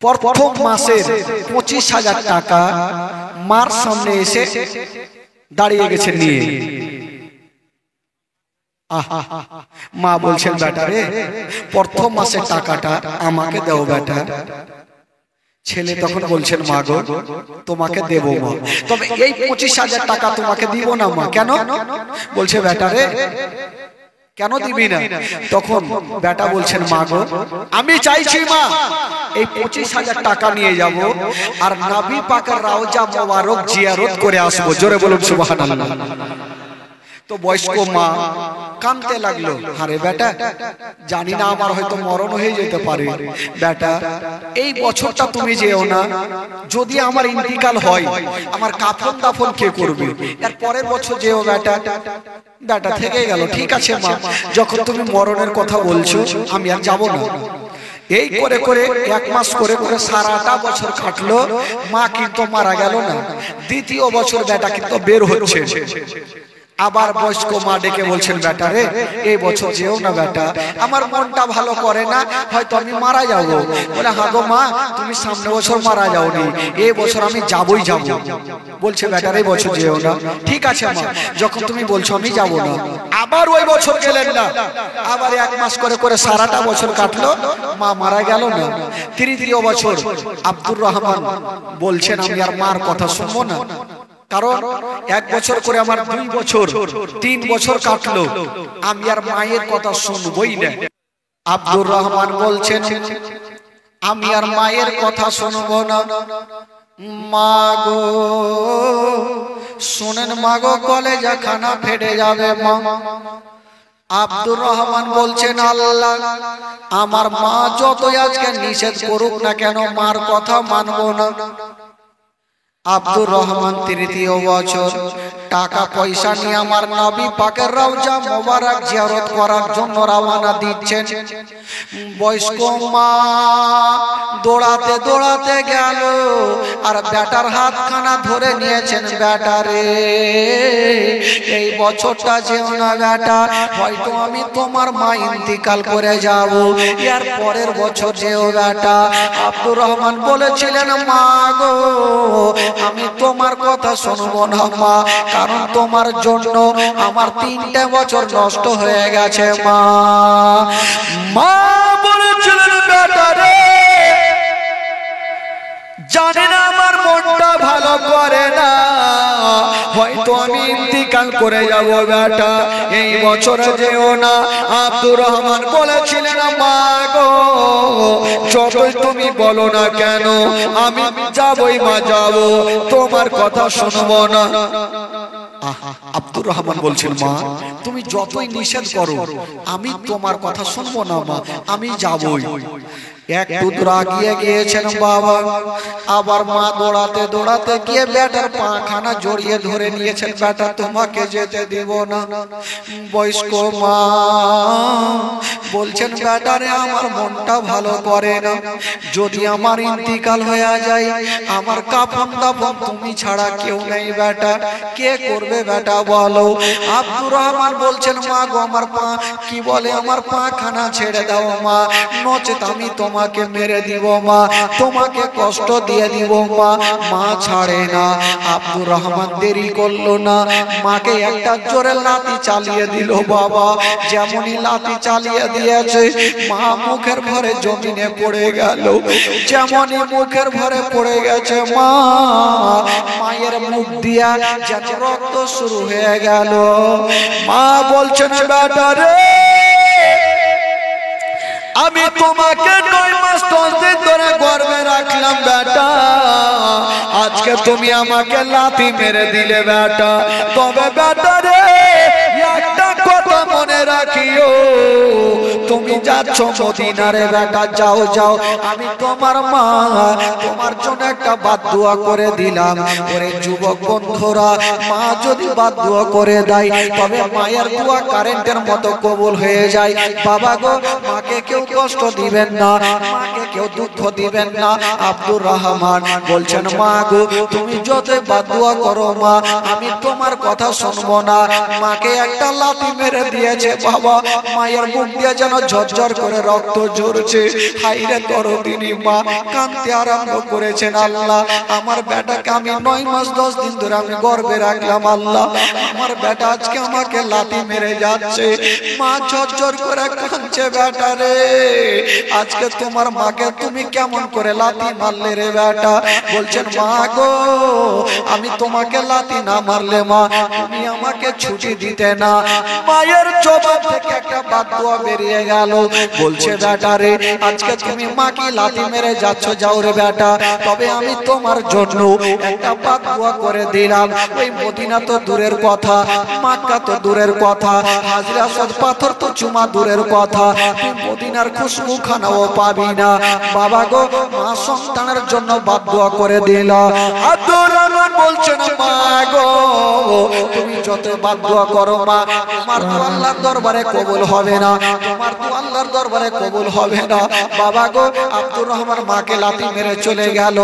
প্রথম মাসের 25,000 টাকা মার সামনে এসে দাঁড়িয়ে গেছে নিয়ে। মা বলছেন বেটা রে, প্রথম মাসের টাকাটা আমাকে দাও বেটা। ছেলে তখন বলছেন মা গো তোমাকে দেবো মা, তবে এই 25,000 টাকা তোমাকে দিব না মা। কেন? বলছে বেটা রে কেন দিবি না? তখন বেটা বলছেন মা গো আমি চাইছি মা এই 25,000 টাকা নিয়ে যাব আর নবী পাকের রওজা মোবারক জিয়ারত করে আসবো। জোরে বলুন সুবহানাল্লাহ। তো বয়স্ক মা কাঁদতে লাগলো, আরে বেটা জানি না আমার হয়তো মরণ হয়ে যেতে পারে, বেটা এই বছরটা তুমি যেও না, যদি আমার ইন্তিকাল হয় আমার কাফন দাফন কে করবে? এর পরের বছর যেও বেটা। বেটা থেকে গেল, ঠিক আছে মা যখন তুমি মরণের কথা বলছো আমি আর যাব না। এই করে করে 1 মাস করে করে সারাটা বছর কাটলো, মা কিন্তু মারা গেল না। দ্বিতীয় বছর বেটা কিন্তু বের হচ্ছে। আবার বয়স্ক মা ডেকে বলছেন বেটা রে এই বছর যেও না বেটা, আমার মনটা ভালো করে না, হয়তো আমি মারা যাব। বলে হ্যাঁ গো মা তুমি সামনে বছর মারা যাওনি, এই বছর আমি যাবই যাব। বলছে বেটা রে এই বছর যেও না। ঠিক আছে মা যখন তুমি বলছো আমি যাব না। আবার ওই বছর গেলেন না, আবার 1 মাস করে করে সারাটা বছর কাটলো, মা মারা গেল না। তৃতীয় বছর আব্দুর রহমান বলছেন আমি আর মার কথা শুনবো না, কারণ 1 বছর করে আমার 2 বছর 3 বছর কাটলো, আমি আর মায়ের কথা শুনবই না। আব্দুর রহমান বলছেন আমি আর মায়ের কথা শুনবো না। মা গো শুনেন মা গো কলেজা খানা ফেটে যাবে মা। আব্দুর রহমান বলছেন আল্লাহ আমার মা যতই আজকে নিষেধ করুক না কেন মার কথা মানবো না। আব্দুর রহমান তৃতীয় বছর টাকা পয়সা নিয়ে আমার নবী পাকের রওজা মোবারক জিয়ারত করার জন্য রওনা দিচ্ছেন। বয়স্ক মা দৌড়াতে দৌড়াতে গেল আর বেটার হাতখানা ধরে নিয়েছেন, বেটা রে এই বছরটা যেও না বেটা, হয়তো আমি তোমার মা ইন্তিকাল করে যাব, এর পরের বছর যেও বেটা। আব্দুর রহমান বলেছিলেন মা গো আমি তোমার কথা শুনবো না মা, কারণ তোমার জন্য আমার 3টে বছর নষ্ট হয়ে গেছে মা। মা বলেছিলেন বেটা রে জানি না আমার মনটা ভালো করে না, হয়তো আমি ইন্তিকাল করে যাব বেটা, এই বছরে যেও না। আব্দুর রহমান বলেছিলেন মা গো যতই তুমি বলো না কেন আমি যাবই মা, যাবো, তোমার কথা শুনবো না। আব্দুর রহমান বলছেন মা তুমি যতই নিষেধ করো আমি তোমার কথা শুনবো না মা, আমি যাবই। একটু দূর আগিয়ে গিয়েছেন বাবা, আবার মা দৌড়াতে দৌড়াতে গিয়ে বেটার পাখানা জড়িয়ে ধরে নিয়েছেন, বেটা তোমাকে যেতে দিব না। বয়স্ক মা বলছেন বেটা রে আমার মনটা ভালো করে না, যদি আমার ইন্তিকাল হয়ে যায় আমার কাফন দাফন তুমি ছাড়া কেউ নেই বেটা, কে করবে বেটা বলো। আব্দুর রহমান বলছেন মা গো আমার পা কি বলে আমার পাখানা ছেড়ে দাও মা, নচেত আমি তোমাকে মেরে দিব মা, তোমাকে কষ্ট দিয়ে দিব মা। মা ছাড়ে না। আব্দুর রহমান দেরি করলো না, মাকে একটা জোরে লাথি চালিয়ে দিল বাবা। যেমনই লাথি চালিয়ে দিয়েছে মা মুখের ভরে জমিনে পড়ে গেল, যেমনই মুখের ভরে পড়ে গেছে মা মায়ের মুখ দিয়া যেন রক্ত শুরু হয়ে গেল। মা বলছেন বেটা রে আমি তোমাকে 9 মাস 10 দিন ধরে গর্ভে রাখলাম বেটা, আজকে তুমি আমাকে লাথি মেরে দিলে বেটা, তবে বেটা রে একটা কথা মনে রাখিও তুমি যাচ্ছ মদিনারে বেটা, যাও যাও আমি তোমার মা তোমার জন্য একটা বাদদুয়া করে দিলাম। ওরে যুবক বন্ধুরা মা যদি বাদদুয়া করে দেয় তবে মায়ের দোয়া কারেন্টের মতো কবুল হয়ে যায়। বাবা গো মাকে কেউ কষ্ট দিবেন না, মাকে কেউ দুঃখ দিবেন না। আব্দুর রহমান বলছেন মা গো তুমি যতই বাদদুয়া করো মা আমি তোমার কথা শুনবো না। মাকে একটা লাথি মেরে দিয়েছে বাবা, মায়ের মুখ দিয়ে যেন ঝরঝর করে রক্ত ঝরছে। হাইরে দরদিনী মা কাঁদতে আরম্ভ করেছেন। আল্লাহ, আমার বেটাকে আমি 9 মাস 10 দিন ধরে আমি গর্ভে রাখলাম। আল্লাহ, আমার বেটা আজকে আমাকে লাথি মেরে যাচ্ছে। মা ঝরঝর করে কাঁদছে, বেটা রে আজকে তোমার মাকে তুমি কেমন করে লাথি মারলে রে বেটা? বলছেন মা গো, আমি তোমাকে লাথি না মারলে মা তুমি আমাকে ছুটি দিতে না। মায়ের জবাব থেকে একটা বাদদুয়া বেরিয়ে গেল। বলছে বেটা রে আজকে তুমি মাকে লাথি মেরে যাচ্ছ, যাও রে বেটা, তবে আমি তোমার জন্য একটা বাদদুয়া করে দিলাম। ওই মদিনা তো দূরের কথা, মক্কা তো দূরের কথা, হাজরে আসওয়াদ পাথর তো চুমা দূরের কথা, তুই মদিনার খুশবু খানাও পাবি না। বাবা গো, মা সন্তানের জন্য বাদদুয়া করে দিল। আব্দুর রহমান বলছেন মা গো, তুমি যত বাদদুয়া করো মা, তোমার তো আল্লাহর দরবারে কবুল হবে না, তোমার তো আল্লাহর দরবারে কবুল হবে না। বাবা গো, আব্দুর রহমান মাকে লাথি মেরে চলে গেল।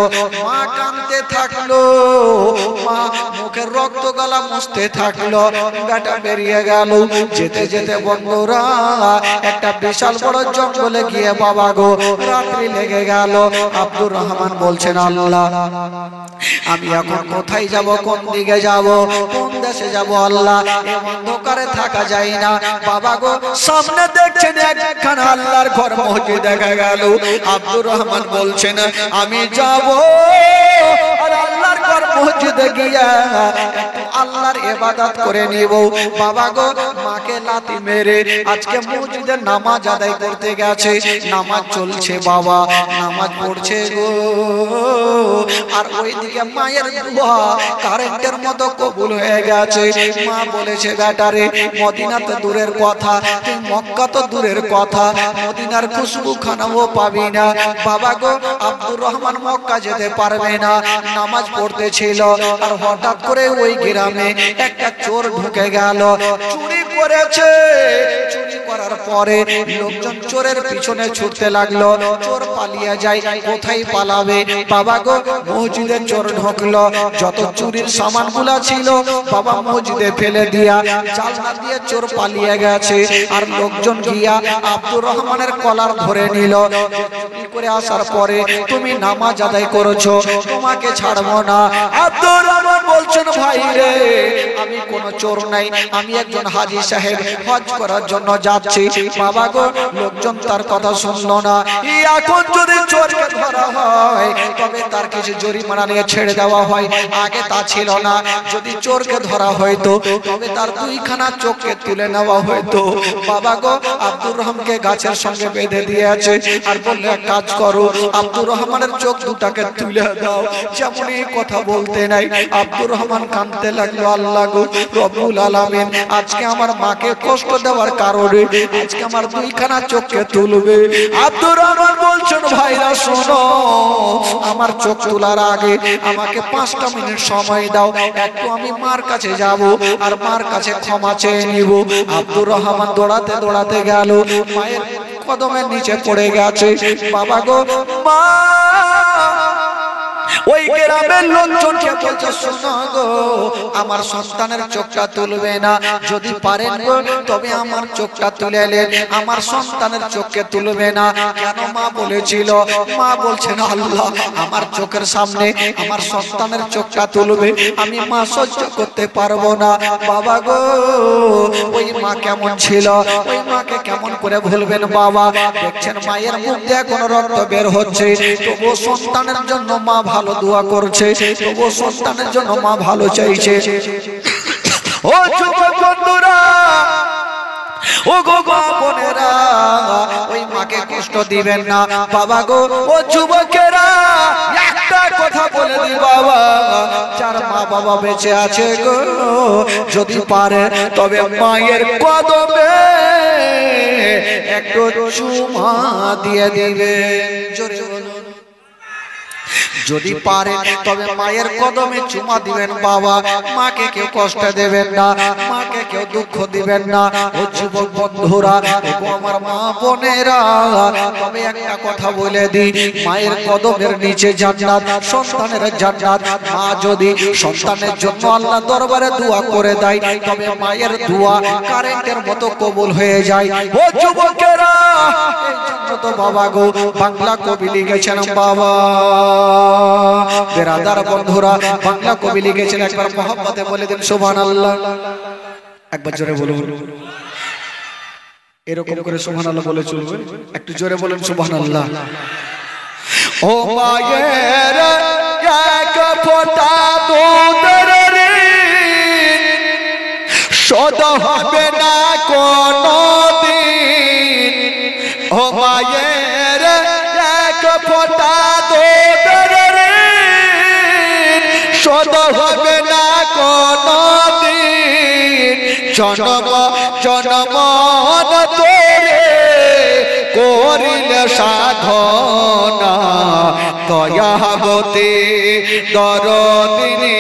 মা কাঁদতে থাকলো, মা মুখের রক্ত গলা মুছতে থাকলো। বেটা বেরিয়ে গেল। যেতে যেতে বন্ধুরা একটা বিশাল বড় জঙ্গলে গিয়ে বাবা গো রাত্রি লেগে গেল। আব্দুর রহমান বলছেন আল্লাহ, আমি এখন কোথায় যাব, কোন দিকে যাব, কোন দেশে যাব? আল্লাহ, এই অন্ধকারে থাকা যায় না। বাবা গো, সামনে দেখছেন একখানা আল্লাহর ঘর মসজিদ দেখা গেল। আব্দুর রহমান বলছেন আমি যাব আর আল্লাহর ঘর মসজিদে গিয়া আল্লাহর ইবাদত করে নিব। বাবা গো, মাকে লাথি মেরে আজকে মসজিদে নামাজ আদায় করতে গেছে। নামাজ চলছে বাবা, নামাজ পড়ছে গো, আর ওইদিকে মায়ের দোয়া কারেন্টের মতো কবুল হয়ে গেছে। মা বলেছে বেটা রে, মদিনা তো দূরের কথা, তুই মক্কা তো দূরের কথা, মদিনার খুশবু খানাও পাবি না। বাবা গো, আব্দুর রহমান মক্কা যেতে পারবে না, নামাজ পড়তেছিল। আর হঠাৎ করে ওই গ্রামে একটা চোর ঢুকে গেল, চুরি করেছে। চুরি করার পরে লোকজন চোরের পিছনে ছুটতে লাগলো। চোর পালিয়ে যায়, কোথায় পালাবে? বাবা গো, মসজিদে চোর ঢুকলো, যত চুরির সামানগুলা ছিল বাবা মসজিদে ফেলে দিয়া জালনা দিয়ে চোর পালিয়ে গেছে। আর লোকজন গিয়া আব্দুর রহমানের কলার ধরে নিল। চুরি করে আসার পরে তুমি নামাজ আদায় করেছো, তোমাকে ছাড়বো না। আব্দুর রহমান বলছেন ভাই রে, আমি কোন চোর নাই, আমি একজন হাজী সাহেব, হজ করার জন্য যাচ্ছি। বাবা গো, লোকজন তার কথা শুনলো না। এখন যদি চোরকে ধরা হয় তবে তার কিছু জরিমানা নিয়ে ছেড়ে দেওয়া হয়, আগে তা ছিল না। যদি চোরকে ধরা হয়তো তবে তার 2খানা চোখকে তুলে নেওয়া হয়তো। বাবা গো, আব্দুর রহমানকে গাছের সঙ্গে বেঁধে দিয়েছে আর বললে এক কাজ করো, আব্দুর রহমানের চোখ দুটাকে তুলে দাও। যেমন এই কথা বলতে নাই, আব্দুর রহমান কাঁদতে লাগলো, আল্লাহ গো রব্বুল আলামিন, আজকে আমার মাকে কষ্ট দেওয়ার কারণে আজকে আমার 2খানা চোখকে তুলবে। আব্দুর রহমান বলছেন ভাইরা শোনো, আমার চোখ তোলার আগে আমাকে 5টা মিনিট সময় দাও, একটু আমি মার কাছে যাব আর মার কাছে ক্ষমা চেয়ে নিব। আব্দুর রহমান দৌড়াতে দৌড়াতে গেল, মায়ের কদমের নিচে পড়ে গেছে। বাবা গো, মা ওই গ্রামের লোকজনকে বলছে শোনো গো, আমার সন্তানের চোখটা তুলবে না, যদি পারেন গো তবে আমার চোখটা তুলে নেন, আমার সন্তানের চোখকে তুলবে না। কেন মা বলেছিল? মা বলছেন আল্লাহ, আমার চোখের সামনে আমার সন্তানের চোখটা তুলবে, আমি মা সহ্য করতে পারবো না। বাবা গো, ওই মা কেমন ছিল, ওই মাকে কেমন করে ভুলবেন বাবা? দেখছেন মায়ের মুখ দিয়ে কোনো রক্ত বের হচ্ছে, তবু সন্তানের জন্য মা ভালো দোয়া করছে, তবু সন্তানের জন্য মা ভালো চাইছে। ও যুবক বন্ধুরা, ও গো বোনেরা, ওই মাকে কষ্ট দিবেন না। বাবা গো, ও যুবকেরা, একটা কথা বলে দি বাবা, যার মা বাবা বেঁচে আছে গো, যদি পারে তবে মায়ের কদমে একটু চুমা দিয়ে দিবে। জোরে বলুন। যদি পারেন তবে মায়ের কদমে চুমা দিবেন বাবা। মাকে কেউ কষ্ট দেবেন না, মাকে কেউ দুঃখ দিবেন না। ও যুবক বন্ধুরা, ও আমার মা বোনেরা, তবে একটা কথা বলে দিই, মায়ের কদমের নিচে জান্নাত, সন্তানের জান্নাত। মা যদি সন্তানের জন্য আল্লাহ দরবারে দোয়া করে দেয়, তবে মায়ের দোয়া কারেন্টের মতো কবুল হয়ে যায়। ও যুবকেরা, এই জন্য তো বাবা গো বাংলা কবি লিখেছেন বাবা। বেরাদার বন্ধুরা, বাংলা কবি লিখেছেন, একবার মহব্বতে বলে দিন সুবহানাল্লাহ। একবার জোরে বলুন, এরকম করে সুবহানাল্লাহ বলে চলবে। একটু জোরে বলুন সুবহানাল্লাহ। ও মায়ের এক ফোঁটা দুধের শোধ হবে না কোনদিন। ও মায়ের এক ফোঁটা দুধের শোধ হবে না কোনদিন। জনম জনম তোরে করিলে সাধনা, দয়াবতী দরদিনী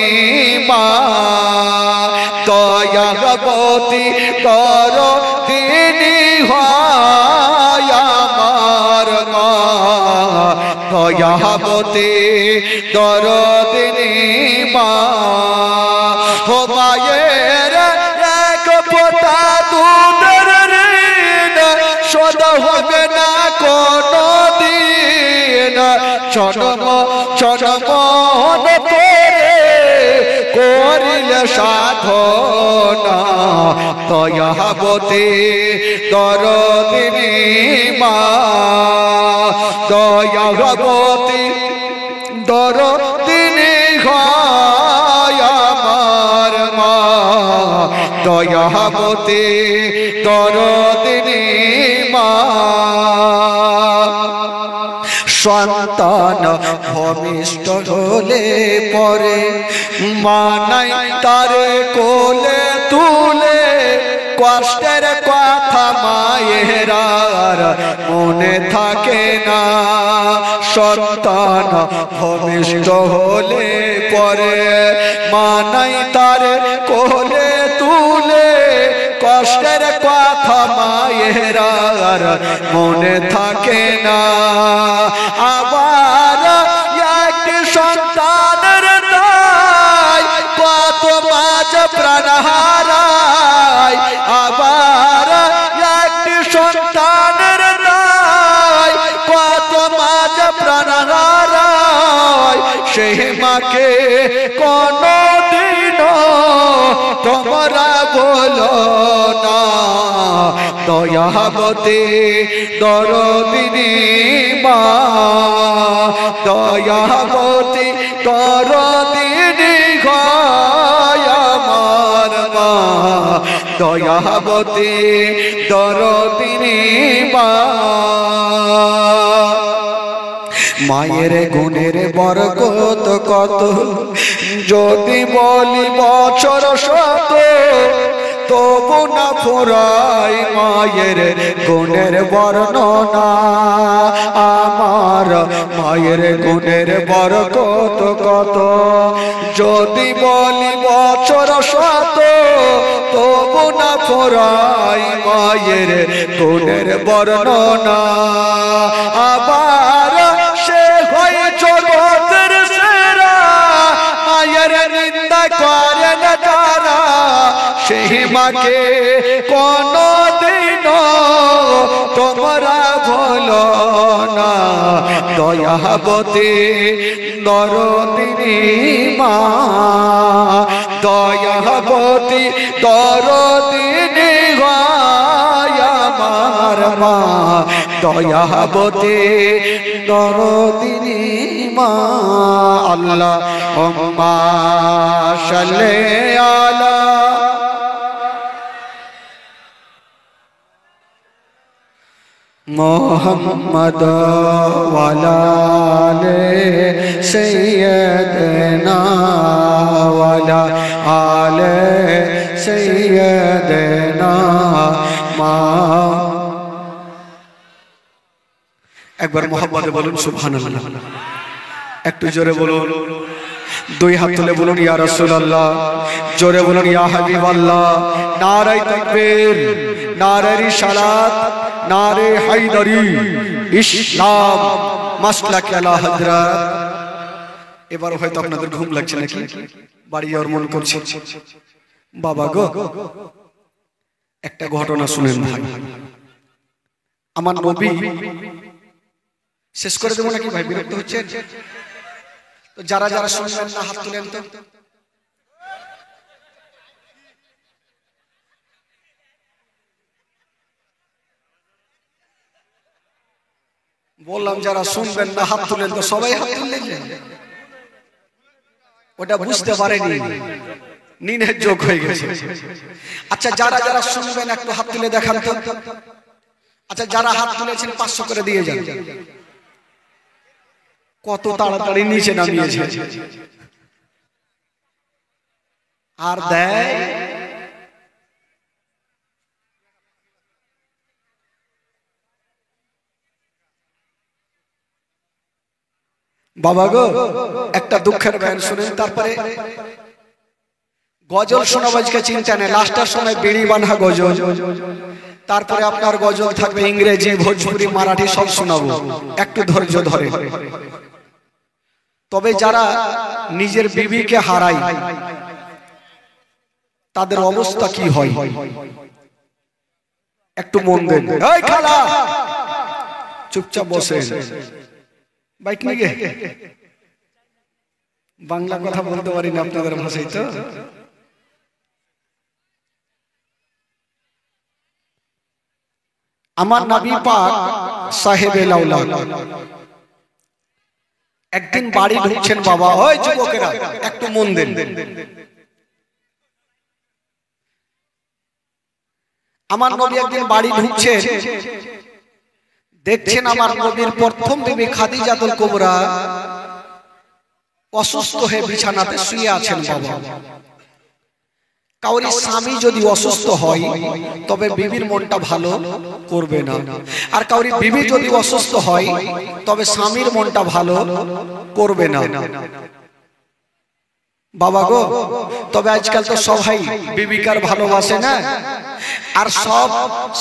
মা, দয়াবতী দরদিনী হয় আমার মা, দয়াবতী দরদিনী মা। ও মায়ের এক ফোঁটা দুধের ঋণ শোধ হবে না কোনদিন। জনম জনম তোরে করিলে সাধনা, দয়াবতী দরদিনী মা, দয়াবতী দরদিনী হয় আমার মা, দয়াবতী দরদিনী মা। সন্তান ভূমিষ্ঠ হলে পরে মানাই তারে কোলে তুলে, কষ্টের কথা মায়ের আর মনে থাকে না। সন্তান ভূমিষ্ঠ হলে পরে মানাই তারে কোলে তুলে, কষ্টের কথা মায়ের আর মনে থাকে না। আবার একটি সন্তানের দায় কত মাঝ প্রাণ হারায়। আবার একটি সন্তানের দায় কত মাঝ প্রাণ হারায়। সেই মাকে কোনদিন তোমরা বলো না, দয়াবতী দরদিনী মা, দয়াবতী দরদিনী হয় আমার মা, দয়াবতী দরদিনী মা। মায়ের গুণের বরকত কত, যদি বলি বছর শত, তবু না ফুরাই মায়ের গুণের বর্ণনা। আমার মায়ের গুণের বরকত কত, যদি বলি বছর শত, তবু না ফুরাই মায়ের গুণের বর্ণনা। আবার সে হয় জগতের সেরা, মায়ের নিন্দা করে না যারা, সেই মাকে কোনদিন তোমরা ভুলো না, দয়াবতী দরদিনী মা, দয়াবতী দরদিনী হয় আমার মা, দয়াবতী দরদিনী মা। আল্লাহুম্মা সাল্লি আলা মুহাম্মদ ওয়া আলা আলি সাইয়্যিদিনা ওয়া আলা আলি সাইয়্যিদিনা মা। একবার মুহাম্মদে বলুন সুবহানাল্লাহ। একটু জোরে বলুন, দুই হাত তুলে বলুন ইয়া রাসূলুল্লাহ, জোরে বলুন ইয়া হাবিবাল্লাহ। নারে তাকবীর, নারে রিসালাত, নারে হায়দারি, ইসলাম মাসলাক আলা হযরত। এবার হয়তো আপনাদের ঘুম লাগছে নাকি, বাড়ি যাওয়ার মন করছে। বাবা গো, একটা ঘটনা শুনেন ভাই। আমার নবী, শেষ করে দেবো নাকি ভাই, বিরক্ত হচ্ছেন? তো যারা যারা শুনবেন না হাত তুলেন তো। বললাম যারা শুনবেন না হাত তুলেন তো, সবাই হাত তুললেন। ওটা বুঝতে পারেনি, নিনের যোগ হয়ে গেছে। আচ্ছা যারা যারা শুনবেন একটু হাত তুলে দেখান তো। আচ্ছা যারা হাত তুলেছেন 500 করে দিয়ে যান। কত তাড়াতাড়ি নিচে নামিয়েছে। আর দেয় বাবা গো, একটা দুঃখের গান শুনেন, তারপরে গজল শোনাবো। আজকে চিন্তা নেই, লাস্টের সময় বিড়ি বাঁধা গজল, তারপরে আপনার গজল থাকবে ইংরেজি, ভোজপুরি, মারাঠি সব শোনাবো। একটু ধৈর্য ধরে। তবে যারা নিজের বিবিকে হারায় তাদের অবস্থা কি হয় একটু মন দেন। এই খালা, চুপচাপ বসে। বাইক নিয়ে বাংলা কথা বলতে পারি না আপনাদের ভাষায় তো। আমার নবী পাক সাহেবে লাউলাদ একদিন বাড়ি ঢুকছেন। বাবা, ওই যুবকেরা একটু মন দেন। আমার নবী একদিন বাড়ি ঢুকছেন, দেখছেন আমার নবীর প্রথম বিবি খাদিজাতুল কুবরা অসুস্থ হয়ে বিছানাতে শুয়ে আছেন। বাবা, কাউরি স্বামী যদি অসুস্থ হয় তবে বিবির মনটা ভালো করবে না, আর কাউরি বিবি যদি অসুস্থ হয় তবে স্বামীর মনটা ভালো করবে না। বাবা গো, তবে আজকাল তো সবাই বিবিকার ভালোবাসে না, আর সব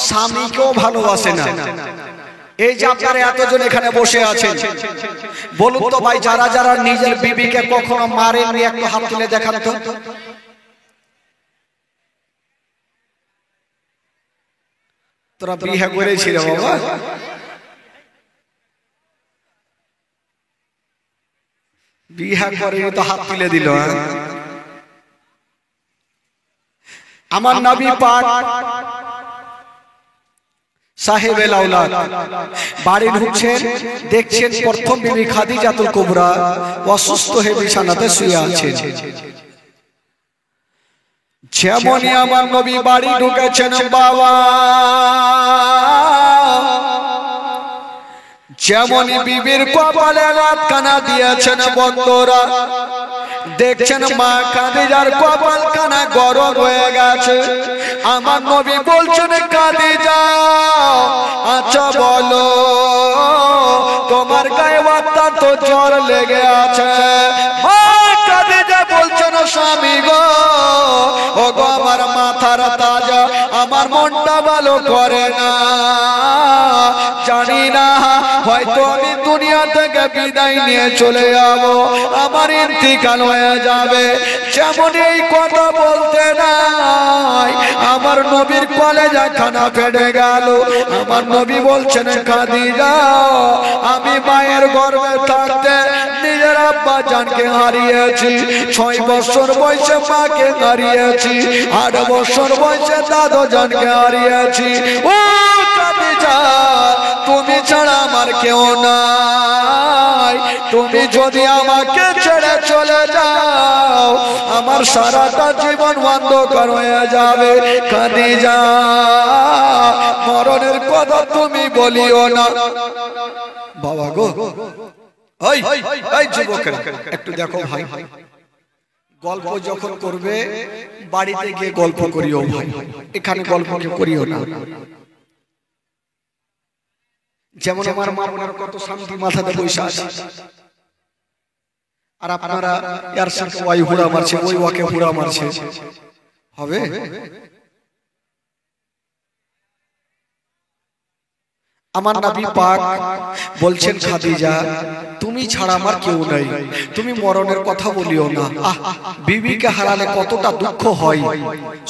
স্বামীকেও ভালোবাসে না। এই যে আপনারা এতজন এখানে বসে আছেন, বলুন তো ভাই, যারা যারা নিজের বিবিকে কখনো মারেননি একটু হাত তুলে দেখান তো। তোরা বিয়ে করেছিল বাবা? বিয়ে করেনি তো হাত তুলে দিল। আমার নবী পাক সাহেবে লাউলাদ বাড়ি ঢুকছেন, দেখছেন প্রথম বিবি খাদিজাতুল কুবরা অসুস্থ হয়ে বিছানাতে শুয়ে আছেন। যেমনই আমার নবী বাড়ি ঢুকেছেন বাবা, যেমনই বিবির কপালে রাতখানা দিয়েছেন বন্ধুরা, দেখছেন মা খাদিজার কপাল খানা গরম হয়ে গেছে। আমার নবী বলছেন, খাদিজা আচ্ছা বলো, তোমার গায়ে অত্যন্ত জ্বর লেগে আছে। মা খাদিজা বলছেন, স্বামী গো, ও গো আমার মাথার তাজা, আমার মনটা ভালো করে না। জানি না, হয়তো আমি দুনিয়া থেকে বিদায় নিয়ে চলে যাব, আমার ইন্তিকাল হয়ে যাবে। যেমন এই কথা বলতে নাই, আমার নবীর কলেজা খানা ফেটে গেল। আমার নবী বলছেন, খাদিজা আমি মায়ের গর্ভে থাকতে নিজের আব্বা জানকে হারিয়েছি, 6 বছর বয়সে মাকে হারিয়েছি, 8 বছর বয়সে দাদু জানকে হারিয়েছি। ও খাদিজা, তুমি ছাড়া আমার কেউ নাই। তুমি যদি আমাকে ছেড়ে চলে যাও, আমার সারাটা জীবন অন্ধকার হয়ে যাবে। খাদিজা, মরণের কথা তুমি বলিও না। বাবা গো, এই যুবকেরা একটু দেখো ভাই, গল্প যখন করবে বাড়িতে গিয়ে গল্প করিও ভাই, এখানে গল্প করিও না। যেমন আমার মা বোনের কত শান্তি মাথাতে বসে আছে, আর আপনারা ইয়ার সাথে ওই হুড়া মারছে, ওই ওকে হুড়া মারছে, হবে? আমার নবী পাক বলছেন, খাদিজা তুমি ছাড়া আমার কেউ নাই, তুমি মরণের কথা বলিও না। বিবিকে হারালে কতটা দুঃখ হয়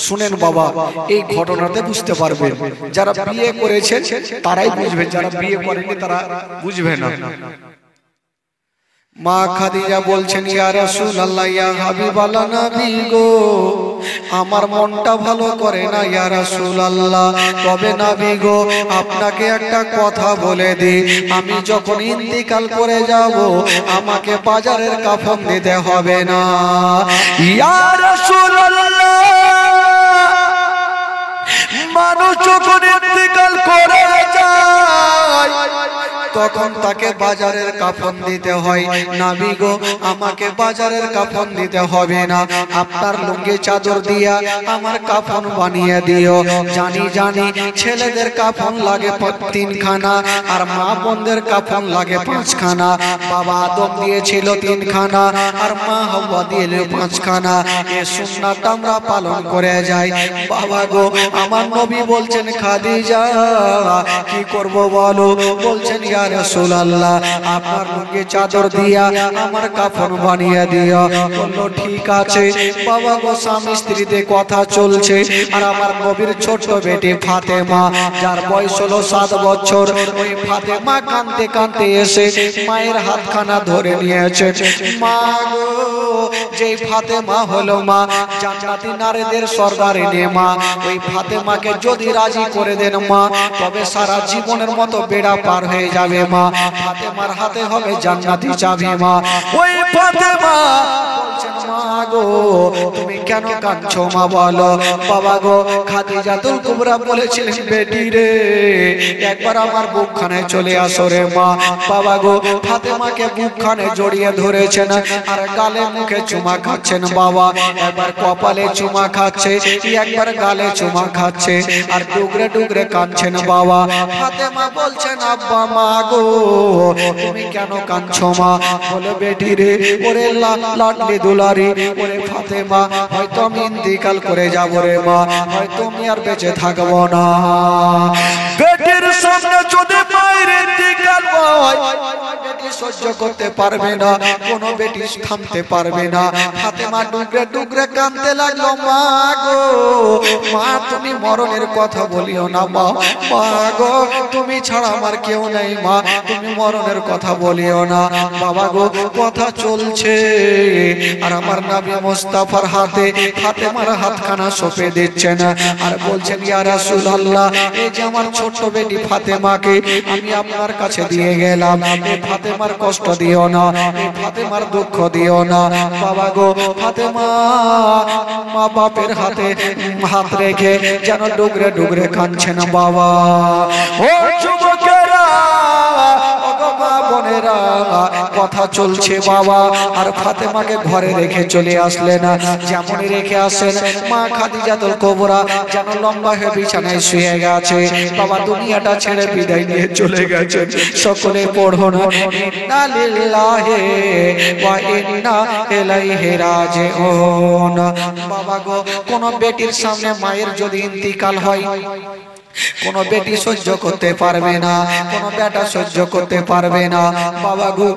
শুনেন বাবা, এই ঘটনাতে বুঝতে পারবেন। যারা বিয়ে করেছে তারাই বুঝবে, যারা বিয়ে করেনি তারা বুঝবে না। মা খাদিজা বলছেন, ইয়া রাসূলুল্লাহ, ইয়া হাবিবাল্লাহ, নবী গো আমার মনটা ভালো করে না ইয়া রাসূলুল্লাহ, তবে নবী গো আপনাকে একটা কথা বলে দিই, আমি যখন ইন্তিকাল করে যাব আমাকে বাজারের কাফন দিতে হবে না। ইয়া রাসূলুল্লাহ, মানুষ যখন ইন্তিকাল করে যায় তখন তাকে বাজারের কাফন দিতে হয়। নবী গো আমাকে বাজারের কাফন দিতে হবে না, আপনার লুঙ্গি চাদর দিয়া আমার কাফন বানিয়ে দিও। জানি জানি ছেলেদের কাফন লাগে 3 খানা আর মা বোনদের কাফন লাগে 5 খানা। বাবা আদম দিয়েছিল 3 খানা আর মা হাওয়া দিয়েছিল 5 খানা। এই সুন্নাত আমরা পালন করে যাই। বাবা গো আমার নবী বলছেন, খাদিজা কি করব বলো? বলছেন, ইয়া রাসূলুল্লাহ আপনার লুঙ্গি চাদর দিয়া আমার কাফন বানিয়ে দিও। বললো ঠিক আছে। বাবা গো স্বামী স্ত্রীতে কথা চলছে আর আমার নবীর ছোট বেটি ফাতেমা, যার বয়স হলো 7 বছর, ওই ফাতেমা কাঁদতে কাঁদতে এসে মায়ের হাতখানা ধরে নিয়েছে। মা গো, যেই ফাতেমা হলো মা জান্নাতি নারীদের সর্দারিনী মা, ওই ফাতেমাকে যদি রাজি করে দেন মা, তবে সারা জীবনের মতো বেড়া পার হয়ে যাবে মা। ফাতেমার হাতে হবে জান্নাতি চাবি মা। ওই ফাতেমা বলছেন, মা গো তুমি কেন কাঁদছো মা বলো? বাবা গো খাদিজাতুল কুবরা বলেছিলেন, বেটি রে একবার আমার বুকখানায় চলে আসো রে মা। বাবা গো ফাতেমাকে বুকখানে জড়িয়ে ধরেছেন আর গালে মুখে চুমা খাচ্ছেন। বাবা একবার কপালে চুমা খাচ্ছে, একবার গালে চুমা খাচ্ছে আর ডুগরে ডুগরে কাঁদছেন। বাবা ফাতেমা বলছেন, আব্বা মা গো তুমি কেন কাঁদছো মা? বলে বেটি রে, ওরে লাডলি দুলারি, ওরে ফাতেমা হয়তো আমি ইন্তিকাল করে যাব রে মা, হয়তো আমি আর বেঁচে থাকবো না। বেটির সামনে যদি মায়ের ইন্তিকাল হয় বেটি সহ্য করতে পারবে না, কোনো বেটি থামতে পারবে না। ফাতেমা ডুগরে ডুগরে কাঁদতে লাগলো, মা গো মা তুমি মরণের কথা বলিও না মা, মা গো তুমি ছাড়া আমার কেউ নেই মা, তুমি মরণের কথা বলিও না। বাবা গো কথা চলছে আর আমার নবী মুস্তাফার হাতে ফাতেমার হাতখানা সঁপে দিচ্ছেন আর বলছেন, ইয়া রাসূলুল্লাহ এই যে আমার ছোট বেটি ফাতেমাকে আমি আপনার কাছে দিয়ে গেলাম, এই ফাতেমার কষ্ট দিও না, এই ফাতেমার দুঃখ দিও না। বাবা গো ফাতেমা মা বাপের হাতে হাত রেখে যেন ডুগরে ডুগরে কাঁদছেন। বাবা ও যুবকেরা, মা বোনেরা, কথা চলছে বাবা আর ফাতেমাকে ঘরে রেখে চলে আসলেন। যেমনই রেখে আসেন মা খাদিজাতুল কুবরা যেন লম্বা হয়ে বিছানায় শুয়ে গেছে। বাবা দুনিয়াটা ছেড়ে বিদায় নিয়ে চলে গেছেন। সকলে পড়ুন, ইন্না লিল্লাহি ওয়া ইন্না ইলাইহি রাজিউন। বাবা গো কোন বেটির সামনে মায়ের যদি ইন্তিকাল হয় কোন বেটি সহ্য করতে পারবে না, কোন বেটা সহ্য করতে পারবে না। বাবা গো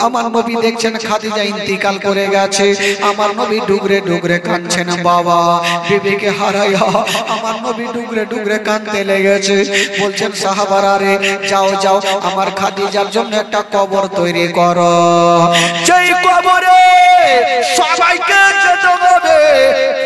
আমার নবী দেখছেন খাদিজা ইন্তিকাল করে গেছে, আমার নবী ডুগরে ডুগরে কাঁদছেন। বাবা বিবিকে হারাইয়া আমার নবী ডুগরে ডুগরে কাঁদতে লেগেছে। বলছেন সাহাবারা রে যাও যাও আমার খাদিজার জন্য একটা কবর তৈরি করো, যেই কবরে সবাইকে যেতে হবে,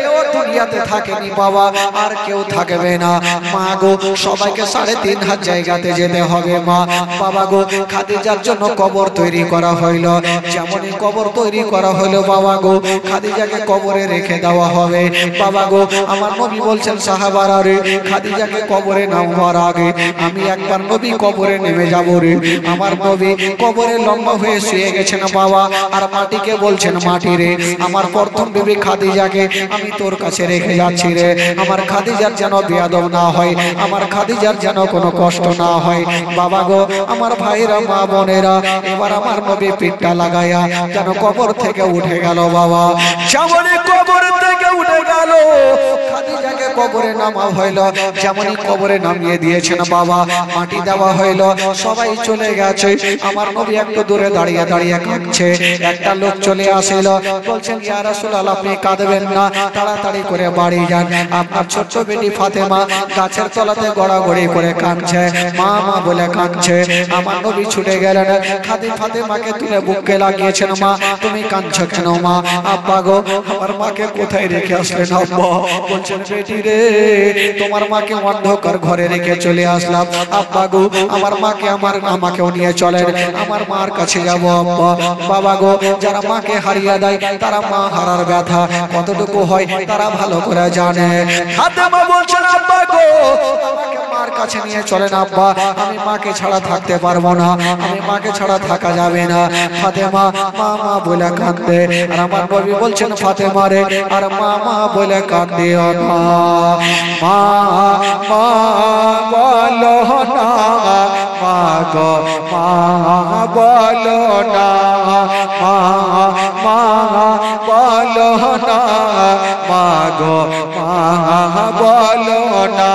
কেউ দুনিয়াতে থাকেনি বাবা আর কেউ থাকবে না। মা গো সবাইকে 3.5 জায়গাতে যেতে হবে মা। বাবা গো খাদিজার জন্য কবর তৈরি করা হইল। যেমনই কবর তৈরি করা হলো বাবা গো খাদিজাকে কবরে রেখে দেওয়া হবে। বাবা গো আমার নবী বলছেন সাহাবারা রে খাদিজাকে কবরে নামার আগে আমি একবার নবী কবরে নেমে যাব রে। আমার নবী কবরে লম্বা হয়ে শুয়ে গেছেন বাবা আর মাটিকে বলছেন, মাটি রে আমার প্রথম বিবি খাদিজাকে আমি তোর কাছে রেখে যাচ্ছি রে, আমার খাদিজার যেন বেয়াদব না হয়, আমার খাদিজার যেন কোনো কষ্ট না হয়। বাবা গো, আমার ভাইরা মা বোনেরা, এবার আমার নবী পিঠটা লাগাইয়া যেন কবর থেকে উঠে গেল। বাবা যেমনই কবর থেকে উঠে গেল, খাদিজাকে কবরে নামা হইল, যেমনই কবরে নামিয়ে দিয়েছেন বাবা, মাটি দেওয়া হইল, সবাই চলে গেছে। আমার নবী একটু দূরে দাঁড়িয়ে দাঁড়িয়ে কাঁদছে। একটা লোক চলে আসিল, বলছেন ইয়া রাসূলুল্লাহ আপনি কাঁদবেন না, তাড়াতাড়ি করে বাড়ি যান, আপনার ছোট্ট বেটি ফাতেমা গাছের তলাতে গড়াগড়ি করে কাঁদছে, মা মা বলে কাঁদছে। আমার নবী ছুটে গেলেন, ফাতেমাকে তুলে বুকে লাগিয়েছেন। মা তুমি কাঁদছো কেন মা? আব্বা গো, আমার মাকে কোথায় রেখে আসলেন আব্বা? বলছেন বেটি রে, তোমার মাকে অন্ধকার ঘরে রেখে চলে আসলাম। আব্বা গো, আমার মাকে আমাকেও নিয়ে চলেন, আমার মার কাছে যাব আব্বা। বাবা গো, যারা মাকে হারিয়ে দেয় তারা মা হারার ব্যথা কতটুকু হয় তারা ভালো করে জানে। ফাতেমা বলছেন আব্বা গো, আমাকে মার কাছে নিয়ে চলেন আব্বা, আমি মাকে ছাড়া থাকতে পারবো না, আমি মাকে ছাড়া থাকা যাবে না। ফাতেমা মা মা বলে কাঁদে, আর আমার নবী বলছেন ফাতেমা রে, আর মা মা বলে কাঁদিও না, মা মা বলো না, মা গো মা বলো না, মা মা বলো না, মা গো মা বলো না।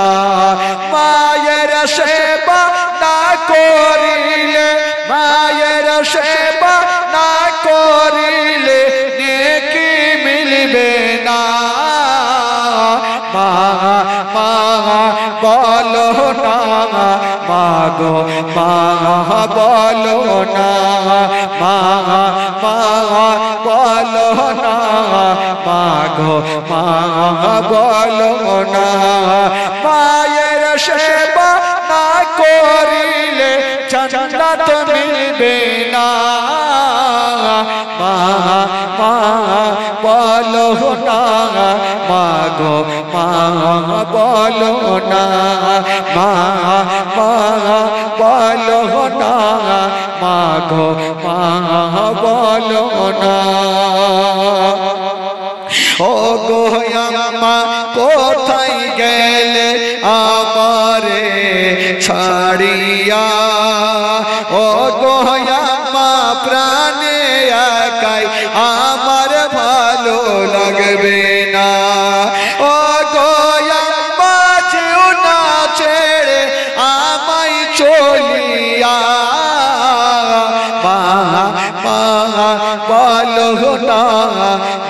মায়ের সেবা না করিলে, মায়ের সেবা না করিলে নেকি মিলবে না, মা মা বলো না, মা গো মা বলো না, মা মা বলো না, মা গো মা বলো না। মায়ের সেবা না করিলে জান্নাত মিলবে না, মা মা বলো না, মা গো মা বলো না, মা মা বলো না, মা গো মা বলো না। ও গো আম্মা কোথায় গেলে আমারে ছাড়িয়া, ও গো আম্মা প্রাণে একাই আমার ভালো লাগবে না, ও গো আম্মা যেও না ছেড়ে আমায় চলিয়া, মা মা বলো না,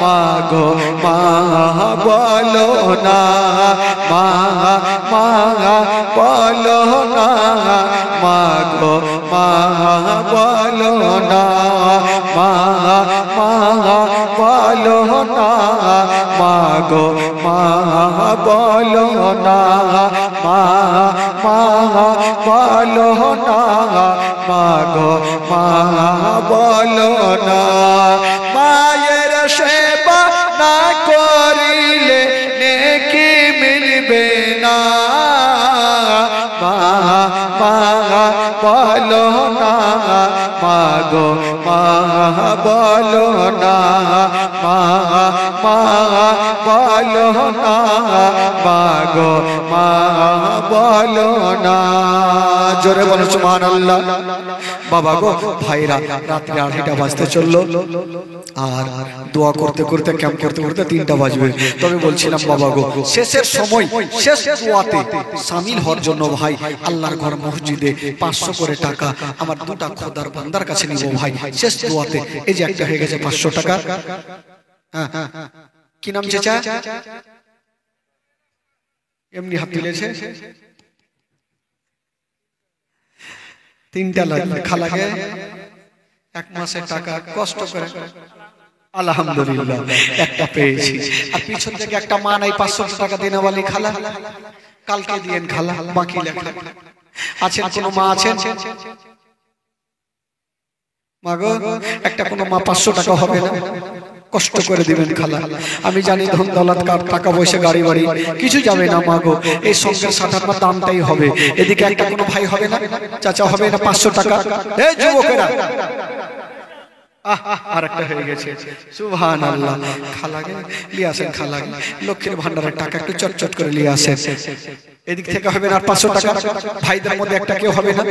মা গো মা বলো না, মা মা বলো না, মা গো মা বলো না, মা মা বলো না, মা গো মা বলো না, মা মা বলো না, মা গো মা বলো না। মায়ের সেবা না করিলে নেকি মিলবে না, মা মা বলো না, মা গো মা বলো না, মা মা বলো না, মা গো মা বলো না। জোরে বলো সুবহানাল্লাহ। বাবা গো, ভাইরা রাত্রে 2:30 বাজতে চললো, আর দোয়া করতে করতে ক্যাম্প করতে করতে 3টা বাজবে। তবে বলছিলাম বাবা গো, শেষের সময় শেষ দোয়াতে শামিল হওয়ার জন্য ভাই আল্লাহর ঘর মসজিদে 500 করে টাকা আমার 2টা খোদার বান্দার কাছে নিব ভাই। শেষ দোয়াতে এই যে একটা হয়ে গেছে 500 টাকা। হ্যাঁ, কি নাম চেচা? এমনি হাত তুলেছে। 3টা খালাকে 1 মাসের টাকা কষ্ট করে আলহামদুলিল্লাহ একটা পেয়েছি। আর পিছন থেকে একটা মা নাই 500 টাকা দেনাওয়ালি খালা, কালকে দিয়েন খালা, বাকি লেখা আছেন? কোন মা আছেন? মাগো একটা কোন মা 500 টাকা হবে না? কষ্ট করে দিবেন খালা। আমি জানি ধন দৌলত কার টাকা পয়সা গাড়ি বাড়ি কিছু যাবে না মাগো, এই সঙ্গের সাথে আপনার দামটাই হবে। এদিকে একটা কোনো ভাই হবে না, চাচা হবে না 500 টাকা? এই যুবকেরা আর একটা হয়ে গেছে সুবহানাল্লাহ খালাগে নিয়ে আসেন খালাগে লক্ষ্মীর ভান্ডারের টাকা একটু চটচট করে নিয়ে আসেন এদিক থেকে হবে না 500 টাকা ভাইদের মধ্যে একটা কেউ হবে না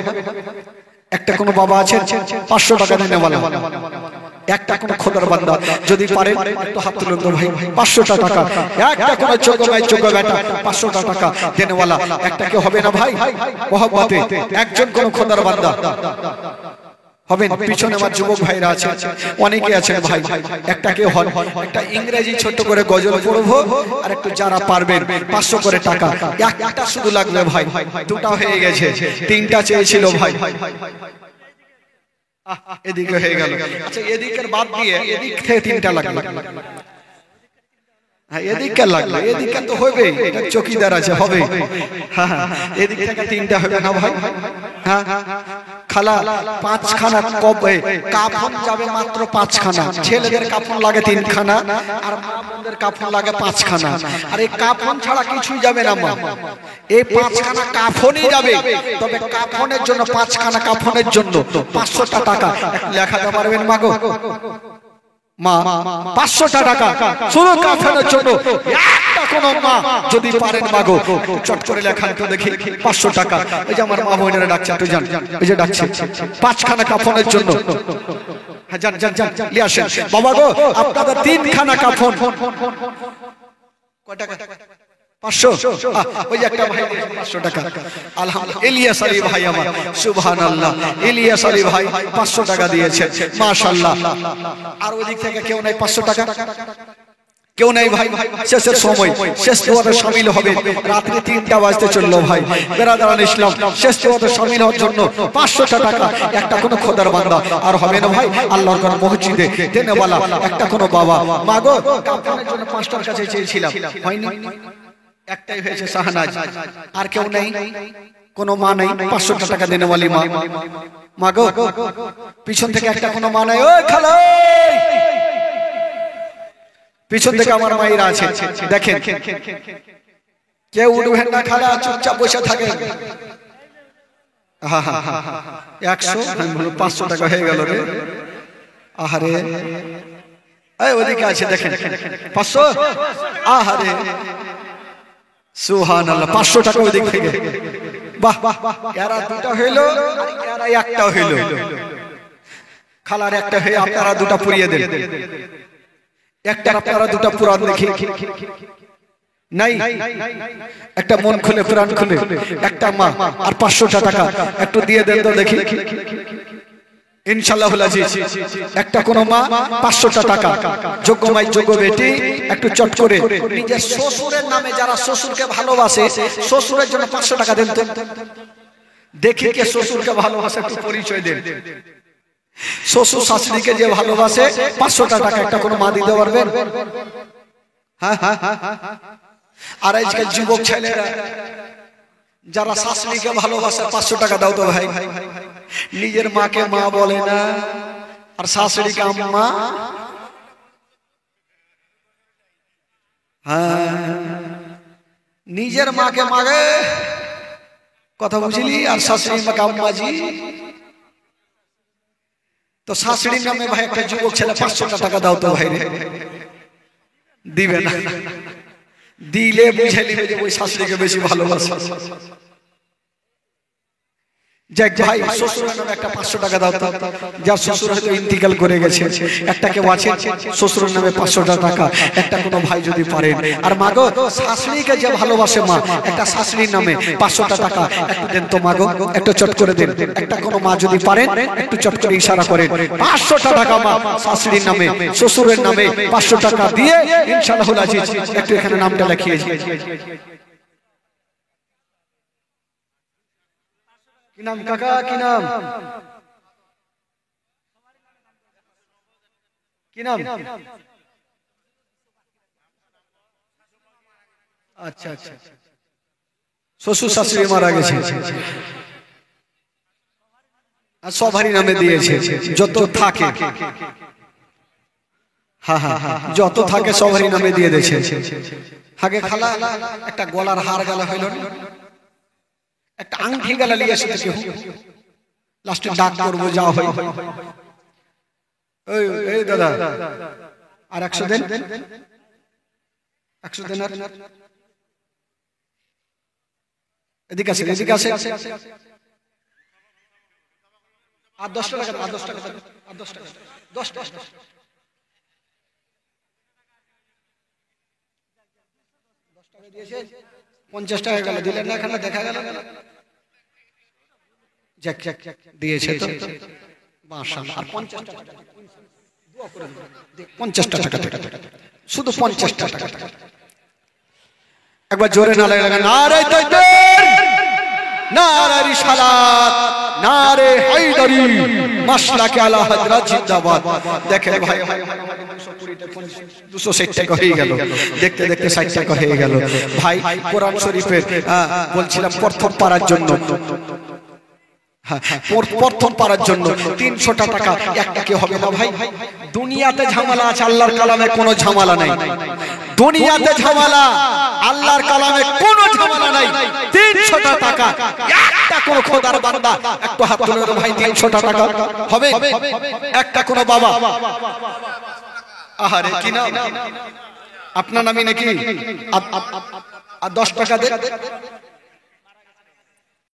একটা কোনো বাবা আছে 500 টাকা দেনে वाला একটা কোনো খোদার বান্দা যদি পারেন একটু হাত তুলুন তো ভাই 500 টাকা একটা কোনো যোগ্য ভাই যোগ্য বেটা 500 টাকা দেনে वाला একটা কেউ হবে না ভাই মোহব্বতে একজন কোন খোদার বান্দা হবেন পিছনে আমার যুবক ভাইরা আছে অনেকে আছেন ভাই একটা কেউ হন একটা ইংরেজি ছোট করে গজল পড়বো আর একটু যারা পারবেন 500 করে টাকা একটা শুধু লাগবে ভাই দুটো হয়ে গেছে তিনটা চেয়েছিল ভাই এদিকে হয়ে গেল আচ্ছা এদিকের বাদ দিয়ে এদিক থেকে তিনটা লাগবে এদিকে লাগবে এদিকে তো হবে এটা চকিদার আছে হবে হ্যাঁ এদিক থেকে তিনটা হবে না ভাই হ্যাঁ খালা 5 খানা কবে কাফন যাবে মাত্র 5 খানা ছেলেদের কাফন লাগে 3 খানা আর মা বোনদের কাফন লাগে 5 খানা আর এই কাফন ছাড়া কিছুই যাবে না মা এই 5 খানা কাফনই যাবে তবে কাফনের জন্য 5 খানা কাফনের জন্য 500 টাকা লেখাতে পারবেন মাগো মা 500 টাকা শুধু কাফনের জন্য একটা কোন মা যদি পারেন মাগো চট করে লেখান তো দেখি 500 টাকা এই যে আমার মা বোনেরা ডাকছে একটু জান এই যে ডাকছে 5 খানা কাফনের জন্য হ্যাঁ জান জান জান নিয়ে আসেন বাবা গো আপনাদের 3 খানা কাফন কয় টাকা 500 ওই যে একটা ভাই 500 টাকা আলহামদুলিল্লাহ ইলিয়াস আলী ভাই আমার সুবহানাল্লাহ ইলিয়াস আলী ভাই 500 টাকা দিয়েছেন মাশাআল্লাহ আর ওই দিক থেকে কেউ নাই 500 টাকা কেউ নাই ভাই শেষের সময় শেষ দোয়াতে শামিল হবে রাত্রি 3টা বাজতে চললো ভাই বেরাদারান ইসলাম শেষ দোয়াতে শামিল হওয়ার জন্য 500 টাকা একটা কোন খোদার বান্দা আর হবে না ভাই আল্লাহর ঘর মসজিদে দেনে वाला একটা কোন বাবা মাগো কাফনের জন্য 5টার কাছে চেয়েছিলাম হয়নি একটাই হয়েছে শাহনাজ আর কেউ নেই কোন মা নাই 500 টাকা দেনে वाली মা মাগো পিছন থেকে একটা কোন মা নাই ওই খালা পিছন থেকে আমার মায়েরা আছে দেখেন কেউ উঠবেন না খালা চুপচাপ বসে থাকেন 100 আমি বলি 500 টাকা হয়ে গেল রে আহারে এই ওদিকে আছে দেখেন 500 আহারে সুবহানাল্লাহ 500 টাকা ওদিক থেকে বাহ এরা দুটো হইলো আর এরা একটা হইলো খালার একটা হয়ে আপনারা দুটো পুরিয়ে দেন একটা আপনারা দুটো পুরান দেখি নাই একটা মন খুলে প্রাণ খুলে একটা মা আর 500 টাকা একটু দিয়ে দেন তো দেখি ইনশাআল্লাহুল আজিজ একটা কোন মা 500 টাকা যোগ্য মাই যোগ্য বেটি একটু চট করে নিজের শ্বশুরের নামে যারা শ্বশুরকে ভালোবাসে শ্বশুরের জন্য 500 টাকা দেন তো দেখি কে শ্বশুরকে ভালোবাসে একটু পরিচয় দেন শ্বশুর শাশুড়িকে যে ভালোবাসে 500 টাকা একটা কোন মা দিতে পারবেন হ্যাঁ আর আজকাল যুবক ছেলেরা যারা শাশুড়িকে ভালোবাসে 500 টাকা দাও তো ভাই নিজের মাকে মা বলে না আর শাশুড়িকে আম্মা হ্যাঁ নিজের মাকে মাগে কথা বুঝলি আর শাশুড়ি মাকে আম্মাজি তো শাশুড়ির নামে ভাই একটা যুবক ছেলে 500 টাকা দাও তো ভাই রে দিবে না দিলে বুঝে নিবে যে ওই শাশুড়িকে বেশি ভালোবাসে যাক ভাই শ্বশুরের নামে একটা 500 টাকা দাও তো যার শ্বশুর হয়তো ইন্তিকাল করে গেছে একটা কেউ আছে শ্বশুরের নামে 500 টাকা একটা কোনো ভাই যদি পারেন আর মাগো শাশুড়িকে যে ভালোবাসে মা একটা শাশুড়ির নামে 500 টাকা একটু দেন তো মাগো একটু চট করে দেন একটা কোনো মা যদি পারেন একটু চট করে ইশারা করেন 500 টাকা মা শাশুড়ির নামে শ্বশুরের নামে 500 টাকা দিয়ে ইনশাআল্লাহুল আজিজ একটু এখানে নামটা লিখিয়ে দিন কি নাম কাকা কি নাম কি নাম আচ্ছা আচ্ছা শ্বশুর শাশুড়ি মারা গেছে আর সবারই নামে দিয়েছে যত থাকে হ্যাঁ হ্যাঁ যত থাকে সবারই নামে দিয়ে দিয়েছে আগে খালা একটা গলার হার গালা হইল না একটা আংটি গালা নিয়ে এসে কেউ লাস্টে ডাক করবো যাও হয় এই এই দাদা আর 100 দেন, 100 দেন। এদিকে আসেন, এদিকে আসেন। আর 10 টাকা, আর 10 টাকা, আর 10 টাকা, 10 10 টাকা দিয়েছে, 50 টাকা গেল, দিলেন না? এখানে দেখা গেল জ্যাক জ্যাক দিয়েছে তো মাশাআল্লাহ। আর 50 টাকা দোয়া করে দিন, 50 টাকা, শুধু 50 টাকা। একবার জোরে না লাগে, নারে তাকবীর, নারে রিসালাত, নারে হায়দারি, মাশরাকে আলা হযরত জিন্দাবাদ। দেখেন ভাই 260 টাকা হয়ে গেল, দেখতে দেখতে 60 টাকা হয়ে গেল। ভাই কোরআন শরীফের বলছিলাম প্রথম পারার জন্য, প্রথম পারার জন্য 300 টাকা একটা কি হবে না ভাই? দুনিয়াতে ঝামেলা আছে, আল্লাহর কালামে কোনো ঝামেলা নাই। দুনিয়াতে ঝামেলা, আল্লাহর কালামে কোনো ঝামেলা নাই। 300 টাকা একটা কোন খোদার বান্দা একটু হাত তুলে ভাই, 300 টাকা হবে? একটা কোন বাবা, আহারে কি না আপনার নামই নাকি? আর 10 টাকা দেন।